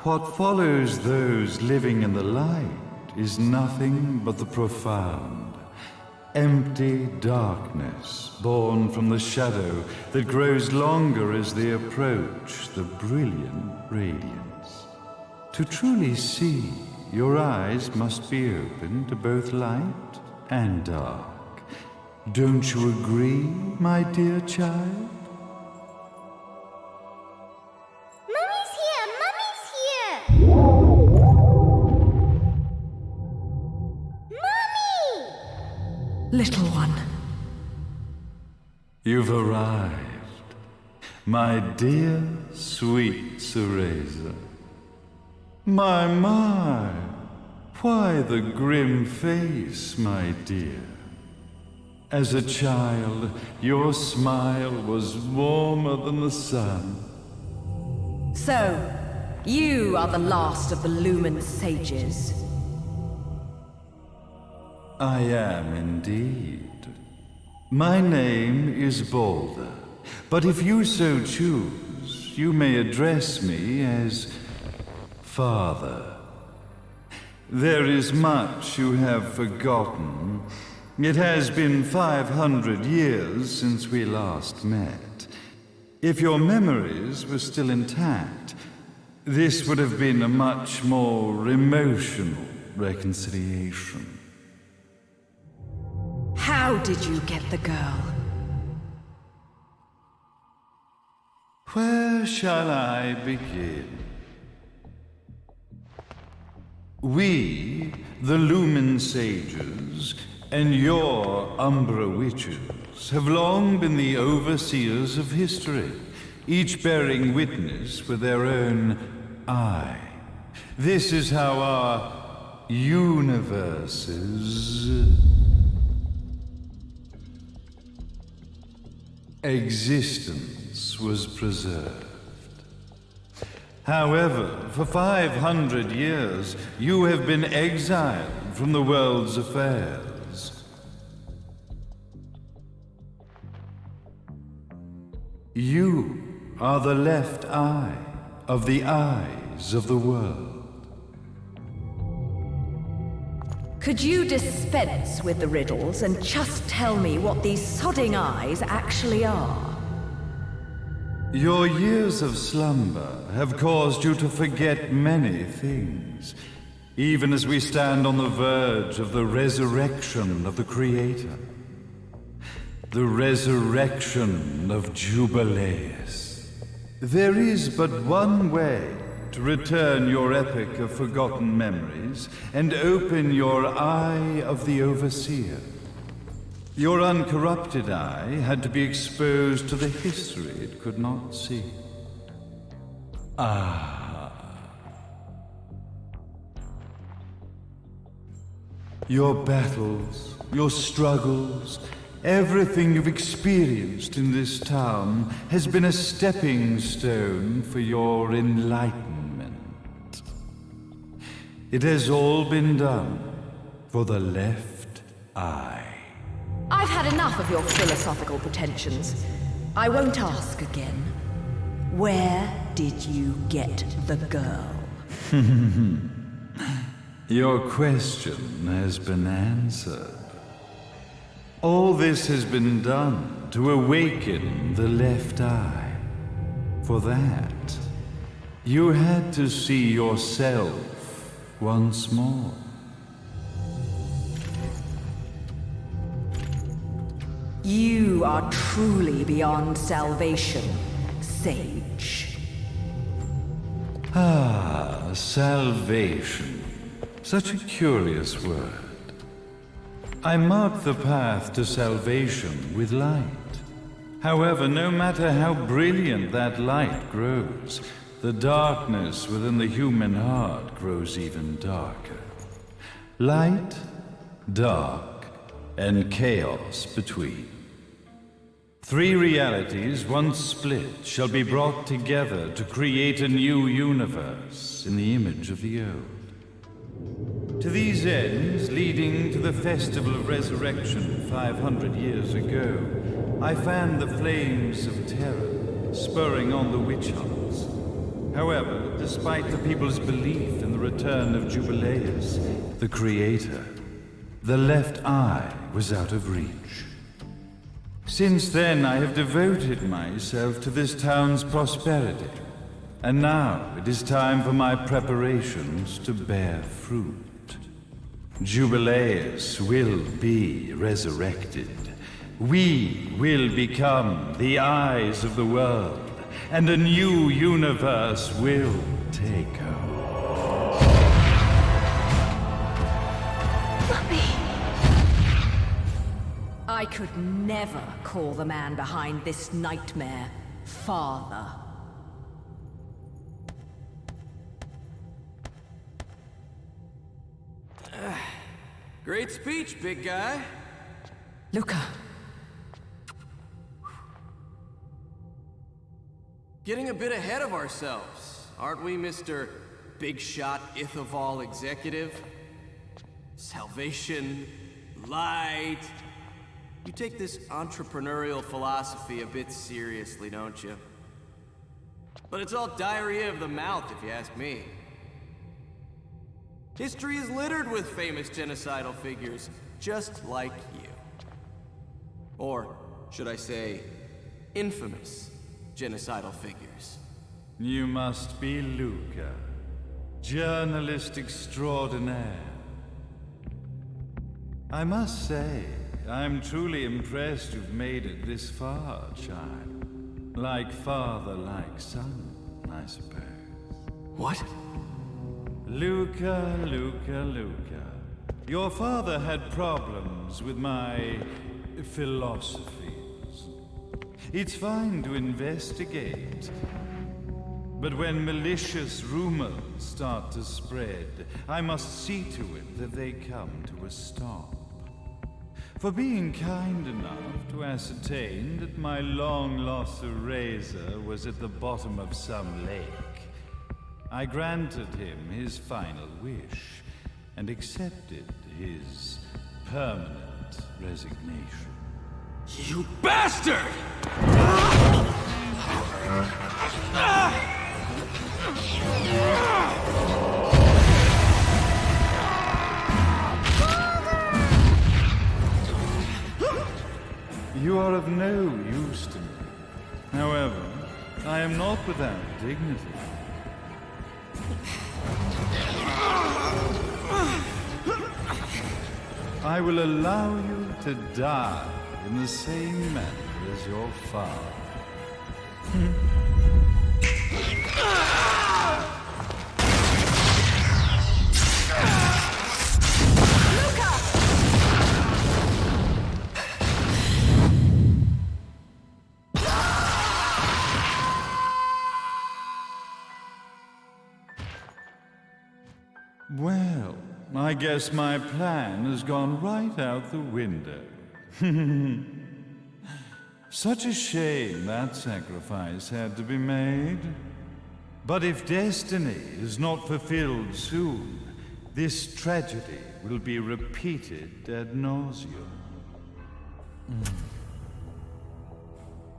What follows those living in the light is nothing but the profound, empty darkness born from the shadow that grows longer as they approach the brilliant radiance. To truly see, your eyes must be open to both light and dark. Don't you agree, my dear child? Mummy's here! Mummy's here! Mummy! Little one. You've arrived, my dear, sweet Cereza. My, why the grim face, my dear? As a child, your smile was warmer than the sun. So, you are the last of the Lumen sages. I am indeed. My name is Balder, but if you so choose, you may address me as Father. There is much you have forgotten. It has been 500 years since we last met. If your memories were still intact, this would have been a much more emotional reconciliation. How did you get the girl? Where shall I begin? We, the Lumen sages, and your Umbra witches have long been the overseers of history, each bearing witness with their own eye. This is how our universe's existence was preserved. However, for 500 years, you have been exiled from the world's affairs. You are the left eye of the eyes of the world. Could you dispense with the riddles and just tell me what these sodding eyes actually are? Your years of slumber have caused you to forget many things, even as we stand on the verge of the resurrection of the Creator. The resurrection of Jubileus. There is but one way to return your epic of forgotten memories and open your eye of the Overseer. Your uncorrupted eye had to be exposed to the history it could not see. Your battles, your struggles, everything you've experienced in this town has been a stepping stone for your enlightenment. It has all been done for the left eye. I've had enough of your philosophical pretensions. I won't ask again. Where did you get the girl? Your question has been answered. All this has been done to awaken the left eye. For that, you had to see yourself once more. You are truly beyond salvation, sage. Salvation. Such a curious word. I mark the path to salvation with light. However, no matter how brilliant that light grows, the darkness within the human heart grows even darker. Light, dark, and chaos between. Three realities, once split, shall be brought together to create a new universe in the image of the old. To these ends, leading to the Festival of Resurrection 500 years ago, I fanned the flames of terror, spurring on the witch hunts. However, despite the people's belief in the return of Jubileus, the creator, the left eye was out of reach. Since then, I have devoted myself to this town's prosperity, and now it is time for my preparations to bear fruit. Jubileus will be resurrected. We will become the eyes of the world, and a new universe will take hold. I could never call the man behind this nightmare father. Great speech, big guy. Luca. Getting a bit ahead of ourselves, aren't we, Mr. Big Shot Ithaval Executive? Salvation, light. You take this entrepreneurial philosophy a bit seriously, don't you? But it's all diarrhea of the mouth, if you ask me. History is littered with famous genocidal figures, just like you. Or, should I say, infamous genocidal figures. You must be Luca, journalist extraordinaire. I must say, I'm truly impressed you've made it this far, child. Like father, like son, I suppose. What? Luca, Luca, Luca. Your father had problems with my philosophies. It's fine to investigate, but when malicious rumors start to spread, I must see to it that they come to a stop. For being kind enough to ascertain that my long-lost eraser was at the bottom of some lake, I granted him his final wish and accepted his permanent resignation. You bastard! You are of no use to me. However, I am not without dignity. I will allow you to die in the same manner as your father. Well, I guess my plan has gone right out the window. Such a shame that sacrifice had to be made. But if destiny is not fulfilled soon, this tragedy will be repeated ad nauseum.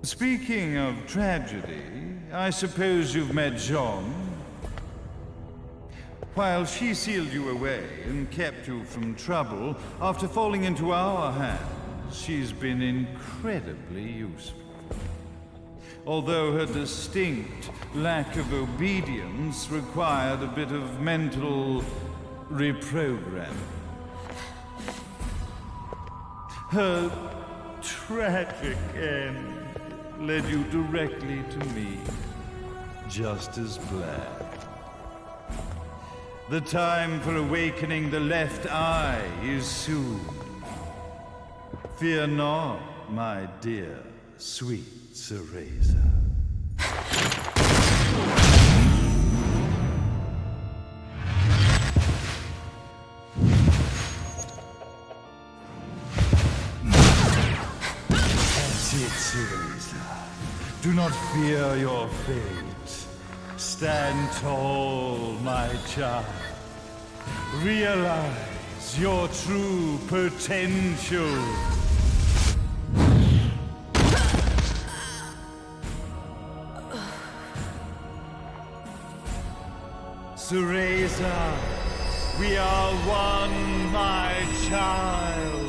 Speaking of tragedy, I suppose you've met Jean. While she sealed you away and kept you from trouble, after falling into our hands, she's been incredibly useful. Although her distinct lack of obedience required a bit of mental reprogramming. Her tragic end led you directly to me, just as planned. The time for awakening the left eye is soon. Fear not, my dear, sweet Cereza. That's it, Cereza. Do not fear your fate. Stand tall, my child. Realize your true potential. Cereza, we are one, my child.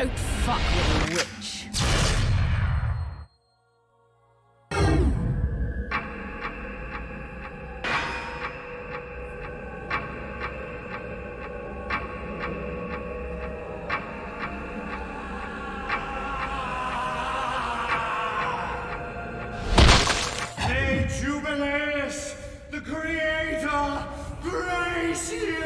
Don't fuck with a witch. May Jubileus, the Creator, grace you!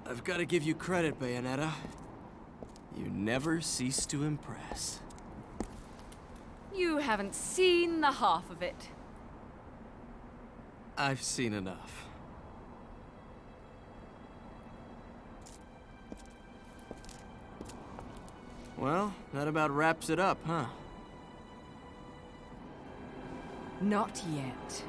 I've got to give you credit, Bayonetta. You never cease to impress. You haven't seen the half of it. I've seen enough. Well, that about wraps it up, huh? Not yet.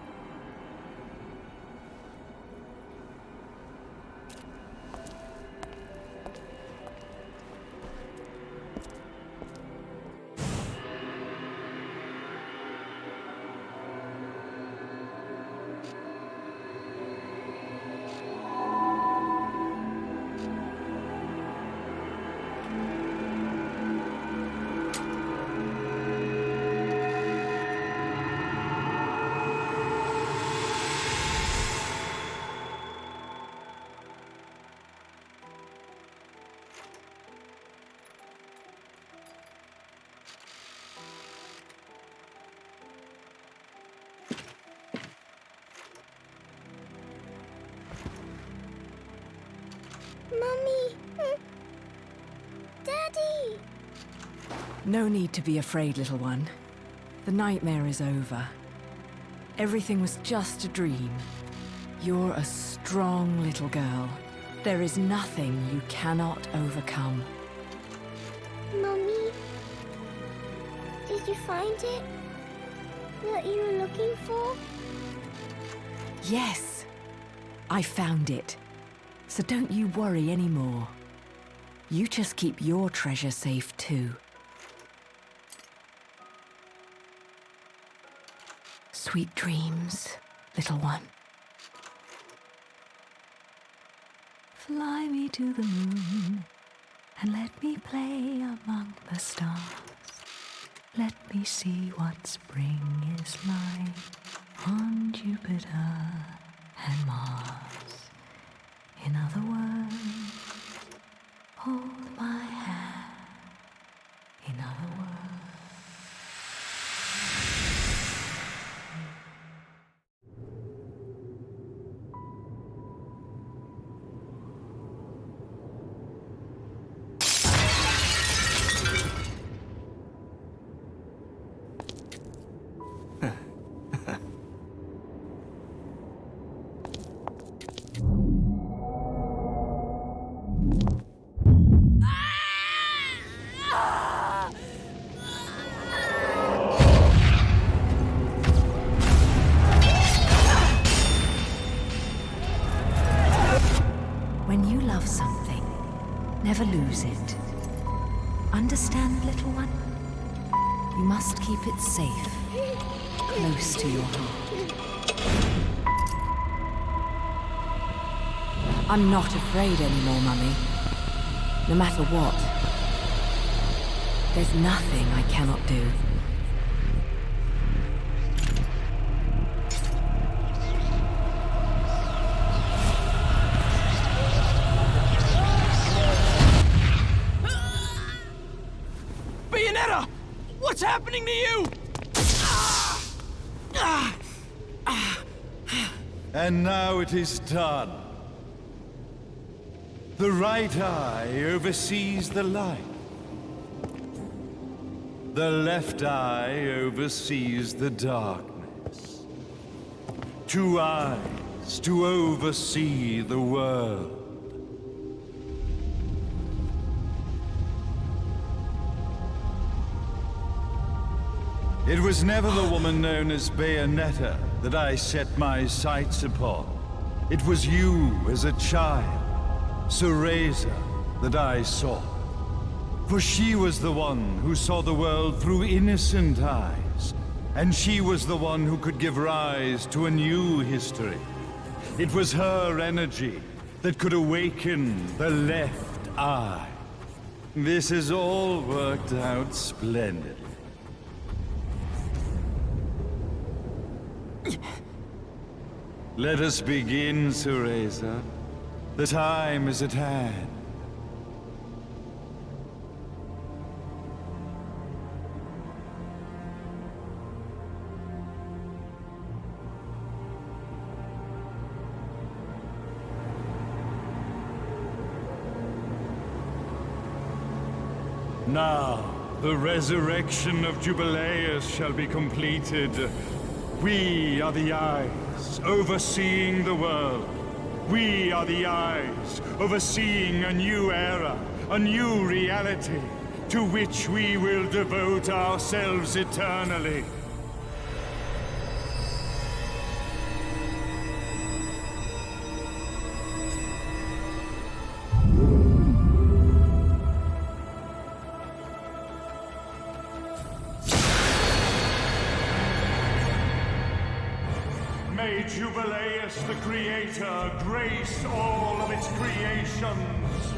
Mummy! Daddy! No need to be afraid, little one. The nightmare is over. Everything was just a dream. You're a strong little girl. There is nothing you cannot overcome. Mummy? Did you find it? What you were looking for? Yes, I found it. So don't you worry anymore. You just keep your treasure safe too. Sweet dreams, little one. Fly me to the moon and let me play among the stars. Let me see what spring is like on Jupiter and Mars. In other words, hold my hand. In other words. When you love something, never lose it. Understand, little one? You must keep it safe, close to your heart. I'm not afraid anymore, Mummy. No matter what. There's nothing I cannot do. Bayonetta! What's happening to you? And now it is done. The right eye oversees the light. The left eye oversees the darkness. 2 eyes eyes to oversee the world. It was never the woman known as Bayonetta that I set my sights upon. It was you as a child, Cereza, that I sought. For she was the one who saw the world through innocent eyes, and she was the one who could give rise to a new history. It was her energy that could awaken the left eye. This has all worked out splendidly. Let us begin, Cereza. The time is at hand. Now, the resurrection of Jubileus shall be completed. We are the eyes, overseeing the world. We are the eyes, overseeing a new era, a new reality, to which we will devote ourselves eternally. May Jubileus the Creator grace all of its creations.